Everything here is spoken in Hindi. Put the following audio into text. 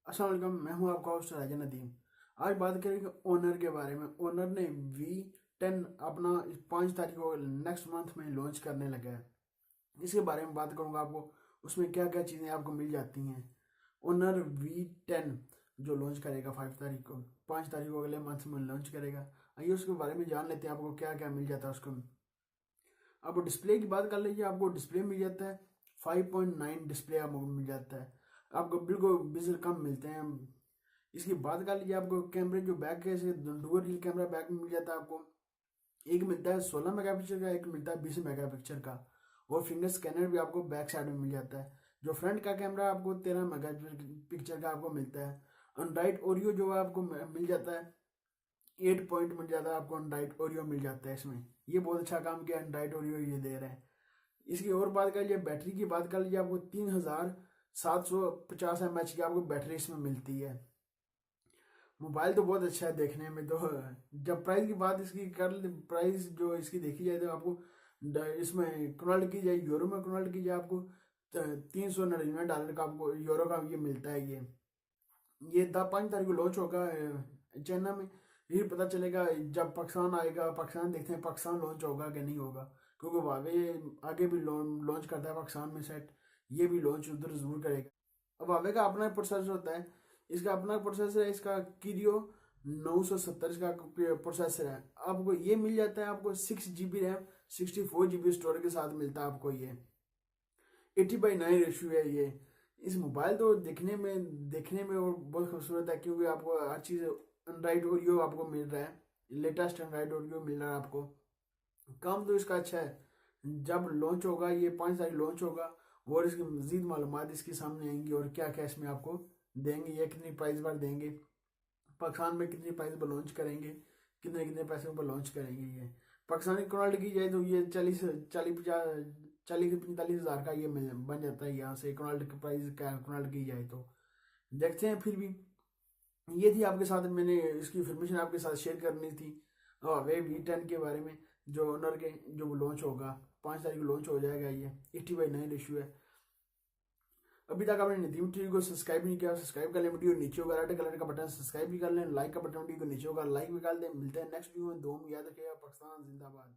अस्सलाम वालेकुम, मैं हूं आपका होस्ट राजा नदीम। आज बात करेंगे ओनर के बारे में। ओनर ने V10 अपना 5 तारीख को नेक्स्ट मंथ में लॉन्च करने लगा है। इसके बारे में बात करूंगा आपको, उसमें क्या क्या चीज़ें आपको मिल जाती हैं। ओनर V10 जो लॉन्च करेगा 5 तारीख को अगले मंथ में लॉन्च करेगा। आइए उसके बारे में जान लेते हैं आपको क्या क्या मिल जाता है उसको। आपको डिस्प्ले की बात कर लीजिए, आपको डिस्प्ले मिल जाता है 5.9 डिस्प्ले आपको मिल जाता है। आपको बिल्कुल बिजल कम मिलते हैं। इसकी बात कर लीजिए, आपको कैमरे जो बैक के डुअल रियल कैमरा बैक मिल जाता है आपको। एक मिलता है 16 मेगापिक्सल का, एक मिलता है 20 मेगापिक्सल का। और फिंगर स्कैनर भी आपको बैक साइड में मिल जाता है। जो फ्रंट का कैमरा आपको 13 मेगापिक्सल का आपको मिलता है। एंड्रॉइड ओरियो जो है आपको मिल जाता है 8 पॉइंट मिल जाता है आपको। एंड्रॉइड ओरियो मिल जाता है इसमें। ये बहुत अच्छा काम किया एंड्रॉइड ओरियो ये दे रहे हैं। इसकी और बात कर लीजिए, बैटरी की बात कर लीजिए, आपको 3750 mAh की आपको बैटरी इसमें मिलती है। मोबाइल तो बहुत अच्छा है देखने में। तो जब प्राइस की बात इसकी कर प्राइस जो इसकी देखी जाए तो आपको इसमें कन्वर्ट की जाए, यूरो में कन्वर्ट की जाए, आपको $399 का आपको यूरो का ये मिलता है। ये 5 तारीख को लॉन्च होगा चाइना में। ये पता चलेगा जब पाकिस्तान आएगा। पाकिस्तान देखते हैं पाकिस्तान लॉन्च होगा कि नहीं होगा, क्योंकि वावे आगे भी लॉन्च करता है पाकिस्तान में सेट। ये भी लॉन्च उधर जरूर करेगा। अब वावे का अपना प्रोसेसर होता है, इसका अपना प्रोसेसर है, इसका कीरियो 970 इसका प्रोसेसर है। आपको ये मिल जाता है, आपको 6 GB रैम 64 GB स्टोरेज के साथ मिलता है आपको। ये 80:9 रेशियो है ये। इस मोबाइल तो देखने में और बहुत खूबसूरत है, क्योंकि आपको हर चीज़ एंड्रॉइड ओरियो आपको मिल रहा है। लेटेस्ट एंड्रॉइड ओरियो मिल रहा है आपको। काम तो इसका अच्छा है। जब लॉन्च होगा, ये 5 तारीख लॉन्च होगा, और इसकी मजीद मालूमात इसके सामने आएंगी और क्या क्या इसमें आपको देंगे, ये कितनी प्राइस पर देंगे, पाकिस्तान में कितनी प्राइस पर लॉन्च करेंगे, कितने कितने पैसे पर लॉन्च करेंगे। ये पाकिस्तानी कन्वर्ट की जाए तो ये 40-45 हज़ार का ये बन जाता है यहाँ से कन्वर्ट की प्राइस कन्वर्ट की जाए तो। देखते हैं। फिर भी ये थी आपके साथ, मैंने इसकी इन्फॉर्मेशन आपके साथ शेयर करनी थी वे V10 के बारे में। जो ओनर के जो लॉन्च होगा 5 तारीख को लॉन्च हो जाएगा। ये 80:9 रेशियो है। अभी तक आपने नदीम टीवी को सब्सक्राइब नहीं किया, सब्सक्राइब कर लें। वीडियो नीचे होगा रेड कलर का बटन, सब्सक्राइब भी कर लें। लाइक का बटन वीडियो को नीचे होगा, लाइक भी कर दें। मिलते हैं नेक्स्ट वीडियो में। दो में याद रखिएगा। पाकिस्तान जिंदाबाद।